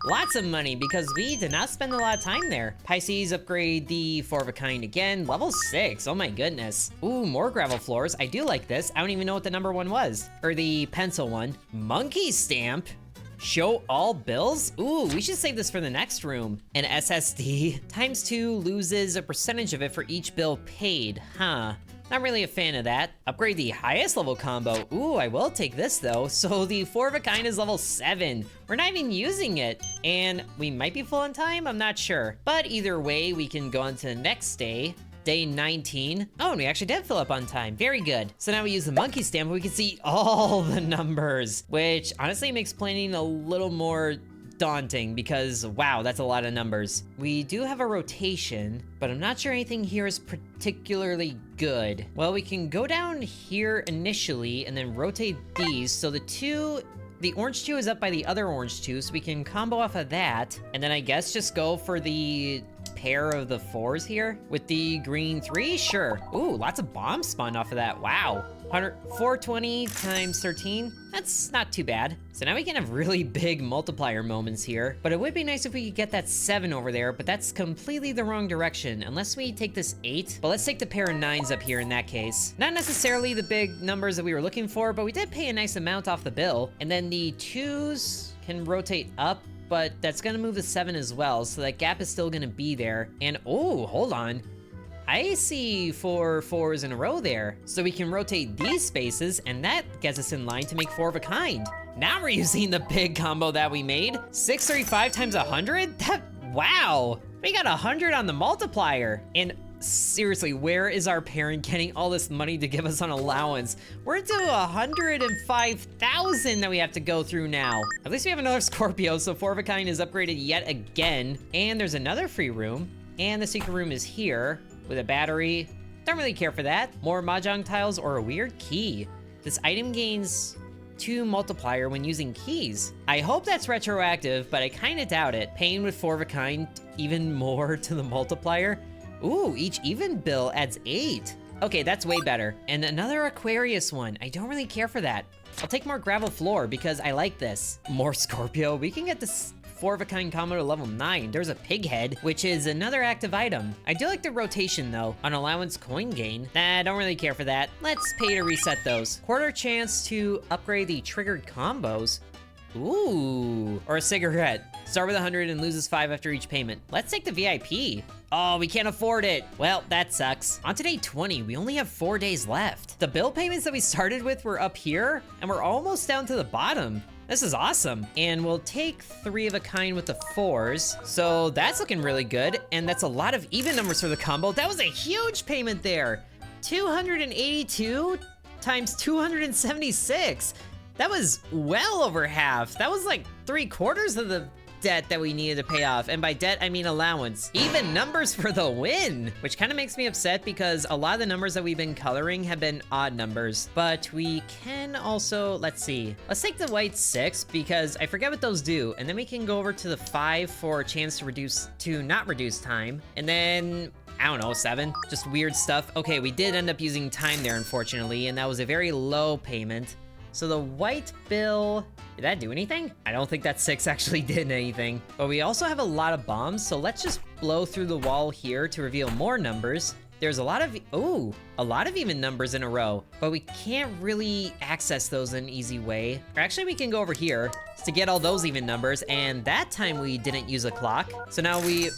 Lots of money because we did not spend a lot of time there. Pisces upgrade the 4 of a kind again. Level 6, oh my goodness. Ooh, more gravel floors. I do like this. I don't even know what the number 1 was. Or the pencil one. Monkey stamp. Show all bills? Ooh, we should save this for the next room. An SSD. ×2 loses a percentage of it for each bill paid. Huh. Not really a fan of that. Upgrade the highest level combo. Ooh, I will take this though. So the 4 of a kind is level 7. We're not even using it. And we might be full on time, I'm not sure. But either way, we can go on to the next day. Day 19. Oh, and we actually did fill up on time. Very good. So now we use the monkey stamp, we can see all the numbers, which honestly makes planning a little more daunting because, wow, that's a lot of numbers. We do have a rotation, but I'm not sure anything here is particularly good. Well, we can go down here initially and then rotate these. So the orange 2 is up by the other orange 2, so we can combo off of that. And then I guess just go for the pair of the 4s here with the green 3, sure. Ooh, lots of bombs spawned off of that, wow. 420 times 13, that's not too bad. So now we can have really big multiplier moments here, but it would be nice if we could get that 7 over there, but that's completely the wrong direction, unless we take this 8. But let's take the pair of 9s up here in that case. Not necessarily the big numbers that we were looking for, but we did pay a nice amount off the bill. And then the 2s can rotate up, but that's gonna move the 7 as well, so that gap is still gonna be there. And oh, hold on. I see 4 4s in a row there. So we can rotate these spaces, and that gets us in line to make 4 of a kind. Now we're using the big combo that we made. 635 times 100? Wow. We got 100 on the multiplier. And seriously, where is our parent getting all this money to give us on allowance? We're into 105,000 that we have to go through now. At least we have another Scorpio, so 4 of a kind is upgraded yet again. And there's another free room. And the secret room is here with a battery. Don't really care for that. More mahjong tiles or a weird key. This item gains 2 multiplier when using keys. I hope that's retroactive, but I kind of doubt it. Paying with 4 of a kind even more to the multiplier. Ooh, each even bill adds 8. Okay, that's way better. And another Aquarius one. I don't really care for that. I'll take more gravel floor because I like this. More Scorpio. We can get this 4 of a kind combo to level 9. There's a pig head, which is another active item. I do like the rotation though. On allowance coin gain. Nah, I don't really care for that. Let's pay to reset those. Quarter chance to upgrade the triggered combos. Ooh, or a cigarette. Start with 100 and loses 5 after each payment. Let's take the VIP. Oh, we can't afford it. Well, that sucks. On to day 20, we only have 4 days left. The bill payments that we started with were up here, and we're almost down to the bottom. This is awesome. And we'll take 3 of a kind with the 4s. So that's looking really good. And that's a lot of even numbers for the combo. That was a huge payment there. 282 times 276. That was well over half. That was like 3/4 of the debt that we needed to pay off. And by debt, I mean allowance. Even numbers for the win, which kind of makes me upset because a lot of the numbers that we've been coloring have been odd numbers. But we can also, let's see. Let's take the white 6 because I forget what those do. And then we can go over to the 5 for a chance to not reduce time. And then I don't know, 7, just weird stuff. Okay, we did end up using time there, unfortunately, and that was a very low payment. So the white bill, did that do anything? I don't think that 6 actually did anything. But we also have a lot of bombs, so let's just blow through the wall here to reveal more numbers. There's a lot of even numbers in a row, but we can't really access those in an easy way. Or actually, we can go over here to get all those even numbers, and that time we didn't use a clock. So now we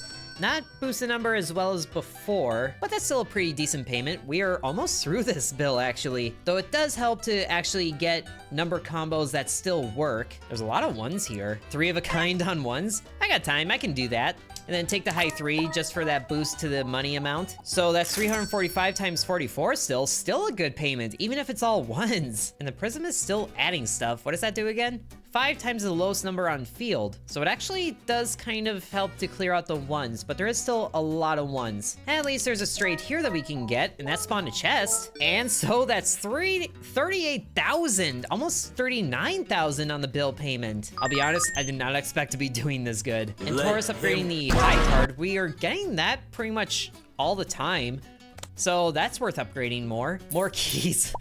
not boost the number as well as before, but that's still a pretty decent payment. We are almost through this bill, actually. Though it does help to actually get number combos that still work. There's a lot of 1s here. 3 of a kind on 1s. I got time, I can do that. and then take the high 3 just for that boost to the money amount. So that's 345 times 44 still a good payment, even if it's all ones. And the prism is still adding stuff. What does that do again? 5 times the lowest number on field. So it actually does kind of help to clear out the ones, but there is still a lot of ones. At least there's a straight here that we can get, and that spawned a chest. And so that's 38,000, almost 39,000 on the bill payment. I'll be honest, I did not expect to be doing this good. And Taurus upgrading the high card, we are getting that pretty much all the time. So that's worth upgrading more. More keys.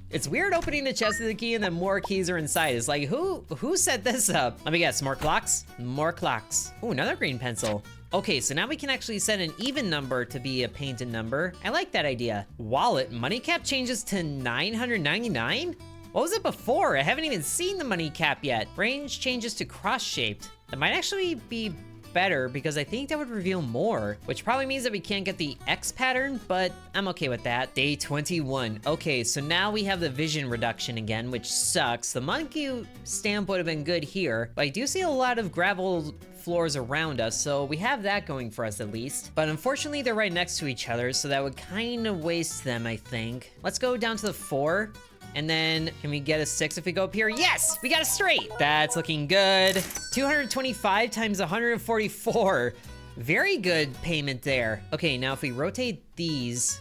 It's weird opening the chest of the key and then more keys are inside. It's like, who set this up? Let me guess, more clocks? More clocks. Ooh, another green pencil. Okay, so now we can actually set an even number to be a painted number. I like that idea. Wallet, money cap changes to 999? What was it before? I haven't even seen the money cap yet. Range changes to cross-shaped. That might actually be better because I think that would reveal more, which probably means that we can't get the X pattern, but I'm okay with that. Day 21. Okay, so now we have the vision reduction again, which sucks. The monkey stamp would have been good here, but I do see a lot of gravel floors around us, so we have that going for us at least. But unfortunately, they're right next to each other, so that would kind of waste them, I think. Let's go down to the 4. And then, can we get a 6 if we go up here? Yes, we got a straight. That's looking good. 225 times 144. Very good payment there. Okay, now if we rotate these,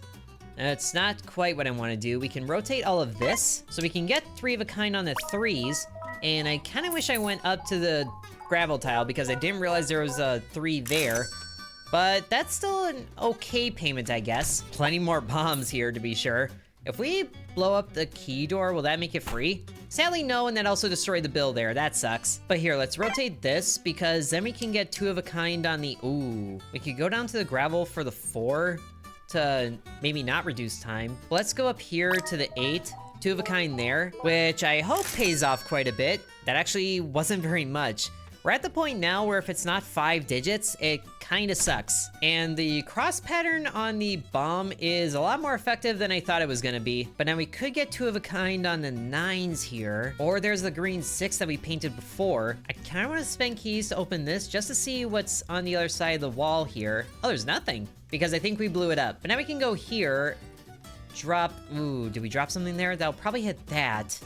it's not quite what I want to do. We can rotate all of this, so we can get 3 of a kind on the 3s. And I kind of wish I went up to the gravel tile because I didn't realize there was a 3 there. But that's still an okay payment, I guess. Plenty more bombs here to be sure. If we blow up the key door, will that make it free? Sadly, no, and that also destroyed the bill there. That sucks. But here, let's rotate this because then we can get 2 of a kind on the... Ooh. We could go down to the gravel for the 4 to maybe not reduce time. Let's go up here to the 8. 2 of a kind there, which I hope pays off quite a bit. That actually wasn't very much. We're at the point now where if it's not 5 digits, it kind of sucks. And the cross pattern on the bomb is a lot more effective than I thought it was gonna be. But now we could get 2 of a kind on the 9s here. Or there's the green 6 that we painted before. I kind of want to spend keys to open this just to see what's on the other side of the wall here. Oh, there's nothing because I think we blew it up. But now we can go here, drop, ooh, did we drop something there? That'll probably hit that.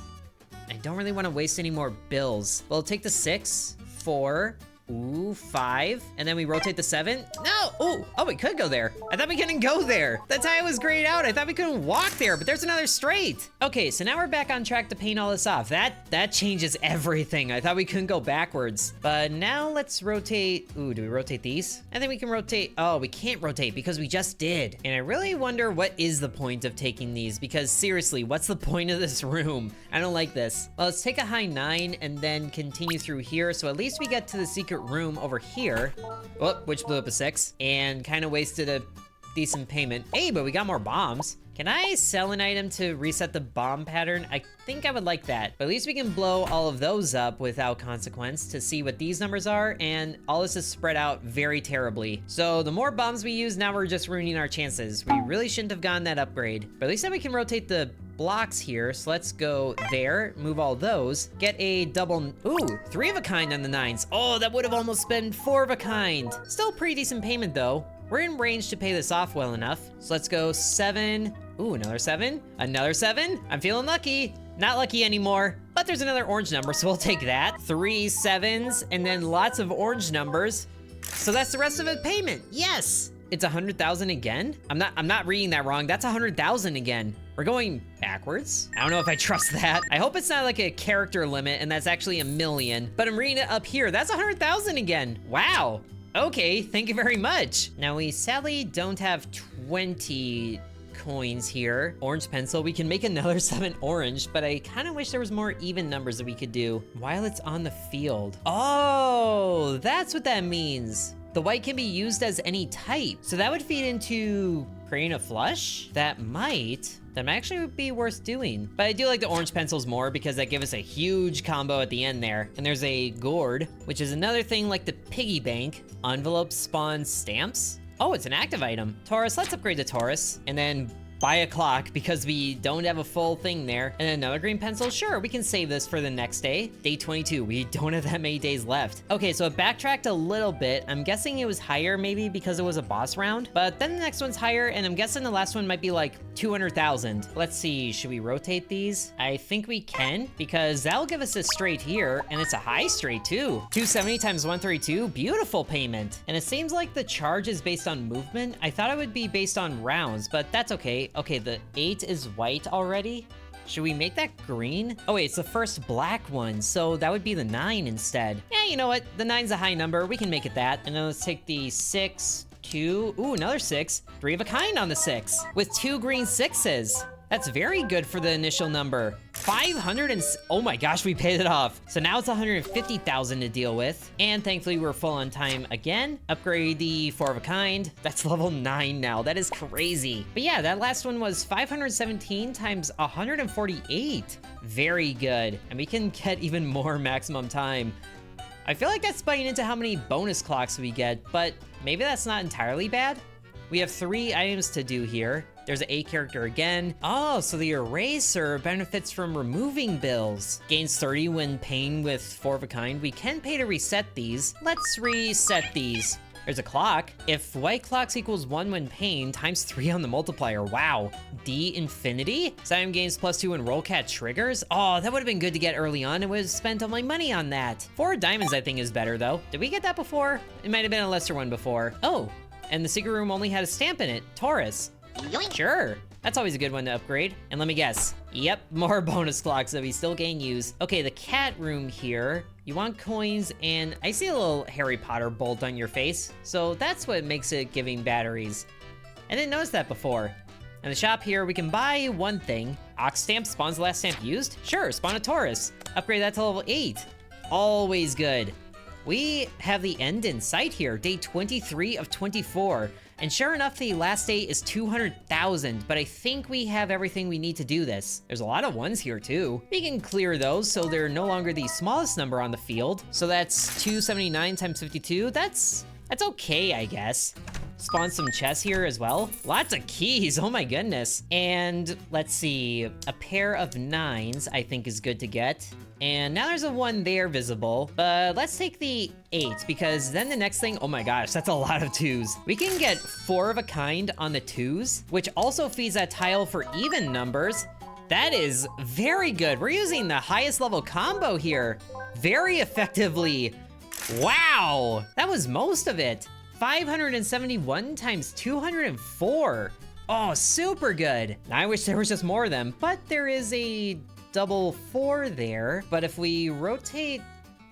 I don't really want to waste any more bills. We'll take the 6. 4, ooh, 5, and then we rotate the 7. No, oh, we could go there. I thought we couldn't go there. That tile was grayed out. I thought we couldn't walk there, but there's another straight. Okay, so now we're back on track to paint all this off. That changes everything. I thought we couldn't go backwards, but now let's rotate. Ooh, do we rotate these? I think we can rotate. Oh, we can't rotate because we just did. And I really wonder what is the point of taking these because seriously, what's the point of this room? I don't like this. Well, let's take a high 9 and then continue through here. So at least we get to the secret room over here. Oh, which blew up a 6 and kind of wasted a decent payment. Hey, but we got more bombs. Can I sell an item to reset the bomb pattern? I think I would like that. But at least we can blow all of those up without consequence to see what these numbers are, and all this is spread out very terribly. So the more bombs we use, now we're just ruining our chances. We really shouldn't have gotten that upgrade. But at least then we can rotate the blocks here. So let's go there, move all those, get a double, ooh, 3 of a kind on the 9s. Oh, that would have almost been 4 of a kind. Still pretty decent payment though. We're in range to pay this off well enough. So let's go 7. Ooh, another 7. Another 7. I'm feeling lucky. Not lucky anymore, but there's another orange number, so we'll take that. 3 7s, and then lots of orange numbers. So that's the rest of the payment. Yes! It's 100,000 again? I'm not reading that wrong. That's 100,000 again. We're going backwards. I don't know if I trust that. I hope it's not like a character limit and that's actually 1 million, but I'm reading it up here. That's 100,000 again. Wow. Okay, thank you very much. Now we sadly don't have 20 coins here. Orange pencil, we can make another 7 orange, but I kind of wish there was more even numbers that we could do while it's on the field. Oh, that's what that means. The white can be used as any type. So that would feed into creating a flush. That might actually be worth doing. But I do like the orange pencils more because that gives us a huge combo at the end there. And there's a gourd, which is another thing like the piggy bank. Envelope spawn stamps. Oh, it's an active item. Taurus, let's upgrade to Taurus. And then buy a clock because we don't have a full thing there. And another green pencil. Sure, we can save this for the next day. Day 22. We don't have that many days left. Okay, so it backtracked a little bit. I'm guessing it was higher maybe because it was a boss round. But then the next one's higher, and I'm guessing the last one might be like 200,000. Let's see. Should we rotate these? I think we can, because that'll give us a straight here, and it's a high straight too. 270 times 132. Beautiful payment. And it seems like the charge is based on movement. I thought it would be based on rounds, but that's okay. Okay, the 8 is white already. Should we make that green? Oh wait, it's the first black one, so that would be the 9 instead. Yeah, you know what? The 9's a high number. We can make it that. And then let's take the 6, 2. Ooh, another 6. 3 of a kind on the 6 with 2 green 6s. That's very good for the initial number. 500 and... Oh my gosh, we paid it off. So now it's 150,000 to deal with. And thankfully, we're full on time again. Upgrade the 4 of a kind. That's level 9 now. That is crazy. But yeah, that last one was 517 times 148. Very good. And we can get even more maximum time. I feel like that's biting into how many bonus clocks we get, but maybe that's not entirely bad. We have 3 items to do here. There's an A character again. Oh, so the eraser benefits from removing bills. Gains 30 when paying with 4 of a kind. We can pay to reset these. Let's reset these. There's a clock. If white clocks equals 1 when paying, times 3 on the multiplier. Wow. D infinity? Siam gains +2 when roll cat triggers? Oh, that would have been good to get early on. I would have spent all my money on that. 4 diamonds, I think, is better, though. Did we get that before? It might have been a lesser one before. Oh, and the secret room only had a stamp in it. Taurus. Sure. That's always a good one to upgrade. And let me guess. Yep, more bonus clocks that we still can use. Okay, the cat room here. You want coins, and I see a little Harry Potter bolt on your face. So that's what makes it giving batteries. I didn't notice that before. In the shop here, we can buy one thing. Ox stamp spawns the last stamp used? Sure, spawn a Taurus. Upgrade that to level 8. Always good. We have the end in sight here, day 23 of 24. And sure enough, the last day is 200,000, but I think we have everything we need to do this. There's a lot of ones here too. We can clear those so they're no longer the smallest number on the field. So that's 279 times 52. That's okay, I guess. Spawn some chests here as well. Lots of keys, oh my goodness. And let's see, a pair of 9s I think is good to get. And now there's a 1 there visible, but let's take the 8 because then the next thing, oh my gosh, that's a lot of 2s. We can get 4 of a kind on the 2s, which also feeds that tile for even numbers. That is very good. We're using the highest level combo here very effectively. Wow, that was most of it. 571 times 204. Oh, super good. I wish there was just more of them, but there is a double 4 there. But if we rotate,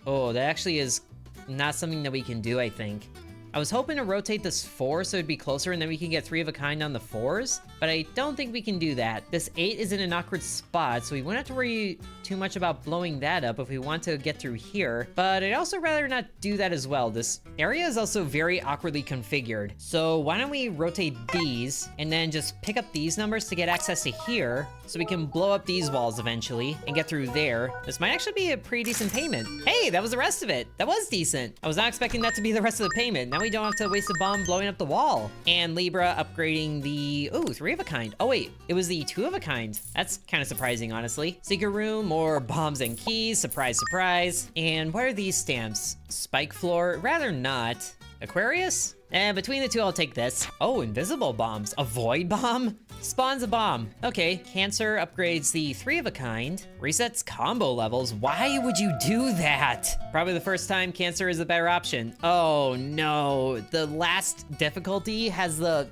oh, that actually is not something that we can do, I think. I was hoping to rotate this 4 so it'd be closer and then we can get 3 of a kind on the 4s, but I don't think we can do that. This 8 is in an awkward spot, so we won't have to worry too much about blowing that up if we want to get through here, but I'd also rather not do that as well. This area is also very awkwardly configured, so why don't we rotate these and then just pick up these numbers to get access to here so we can blow up these walls eventually and get through there. This might actually be a pretty decent payment. Hey, that was the rest of it. That was decent. I was not expecting that to be the rest of the payment. Now we don't have to waste a bomb blowing up the wall. And Libra upgrading the, ooh, 3 of a kind. Oh wait, it was the 2 of a kind. That's kind of surprising, honestly. Secret room, more bombs and keys, surprise, surprise. And what are these stamps? Spike floor, rather not. Aquarius? Between the two, I'll take this. Oh, invisible bombs. A void bomb? Spawns a bomb. Okay, Cancer upgrades the 3 of a kind. Resets combo levels. Why would you do that? Probably the first time Cancer is a better option. Oh no, the last difficulty has the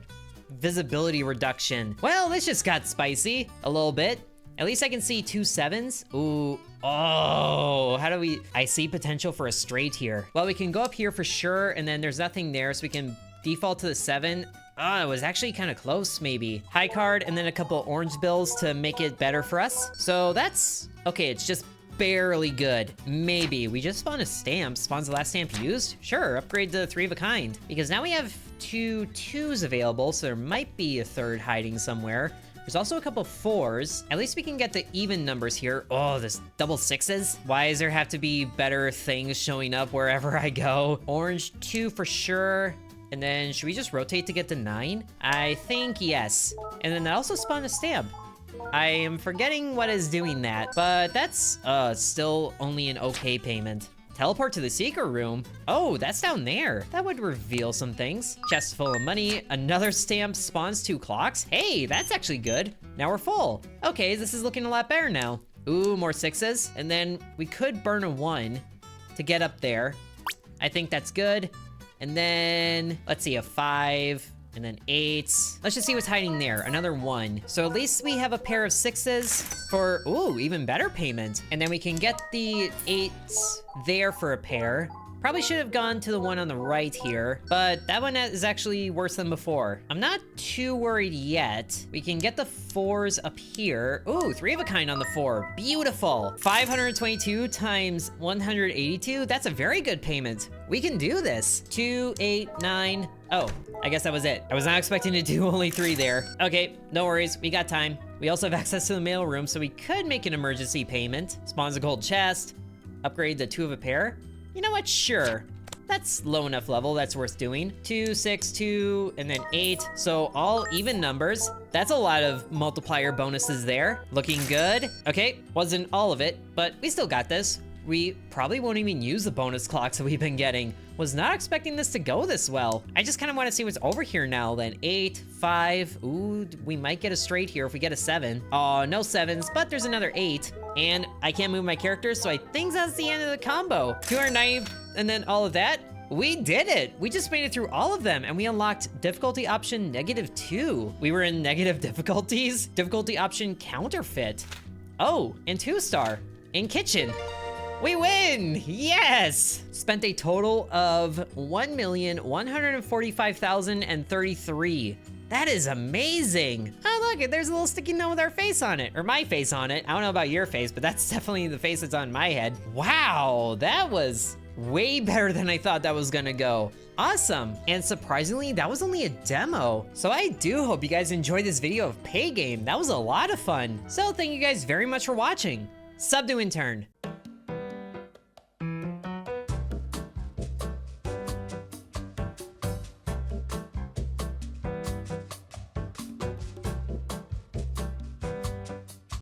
visibility reduction. Well, this just got spicy a little bit. At least I can see 2 7s. Ooh, oh, how do we... I see potential for a straight here. Well, we can go up here for sure, and then there's nothing there, so we can default to the 7. Oh, it was actually kind of close, maybe. High card, and then a couple orange bills to make it better for us. So that's... okay, it's just barely good. Maybe. We just spawned a stamp. Spawns the last stamp used? Sure, upgrade to 3 of a kind. Because now we have 2 2s available, so there might be a 3rd hiding somewhere. There's also a couple 4s. At least we can get the even numbers here. Oh, this double 6s. Why does there have to be better things showing up wherever I go? Orange 2 for sure. And then should we just rotate to get to 9? I think yes. And then that also spawned a stamp. I am forgetting what is doing that, but that's still only an okay payment. Teleport to the secret room. Oh, that's down there. That would reveal some things. Chest full of money. Another stamp spawns 2 clocks. Hey, that's actually good. Now we're full. Okay, this is looking a lot better now. Ooh, more 6s. And then we could burn a 1 to get up there. I think that's good. And then, let's see, a 5. And then 8. Let's just see what's hiding there. Another 1. So at least we have a pair of 6s for, ooh, even better payment. And then we can get the 8s there for a pair. Probably should have gone to the one on the right here, but that one is actually worse than before. I'm not too worried yet. We can get the 4s up here. Ooh, 3 of a kind on the 4. Beautiful. 522 times 182. That's a very good payment. We can do this. 2, 8, 9. Oh, I guess that was it. I was not expecting to do only 3 there. Okay, no worries. We got time. We also have access to the mail room, so we could make an emergency payment. Spawns a gold chest. Upgrade the 2 of a pair. You know what? Sure. That's low enough level. That's worth doing. 2, 6, 2, and then 8. So all even numbers. That's a lot of multiplier bonuses there. Looking good. Okay, wasn't all of it, but we still got this. We probably won't even use the bonus clocks that we've been getting. Was not expecting this to go this well. I just kind of want to see what's over here now then. 8, 5. Ooh, we might get a straight here if we get a 7. Oh, no 7s, but there's another 8. And I can't move my characters, so I think that's the end of the combo. 290, and then all of that. We did it. We just made it through all of them, and we unlocked difficulty option -2. We were in negative difficulties. Difficulty option counterfeit. Oh, and 2-star in kitchen. We win! Yes! Spent a total of 1,145,033. That is amazing. Oh, look, there's a little sticky note with our face on it, or my face on it. I don't know about your face, but that's definitely the face that's on my head. Wow, that was way better than I thought that was gonna go. Awesome. And surprisingly, that was only a demo. So I do hope you guys enjoyed this video of PayGame. That was a lot of fun. So thank you guys very much for watching. Sub to Intern.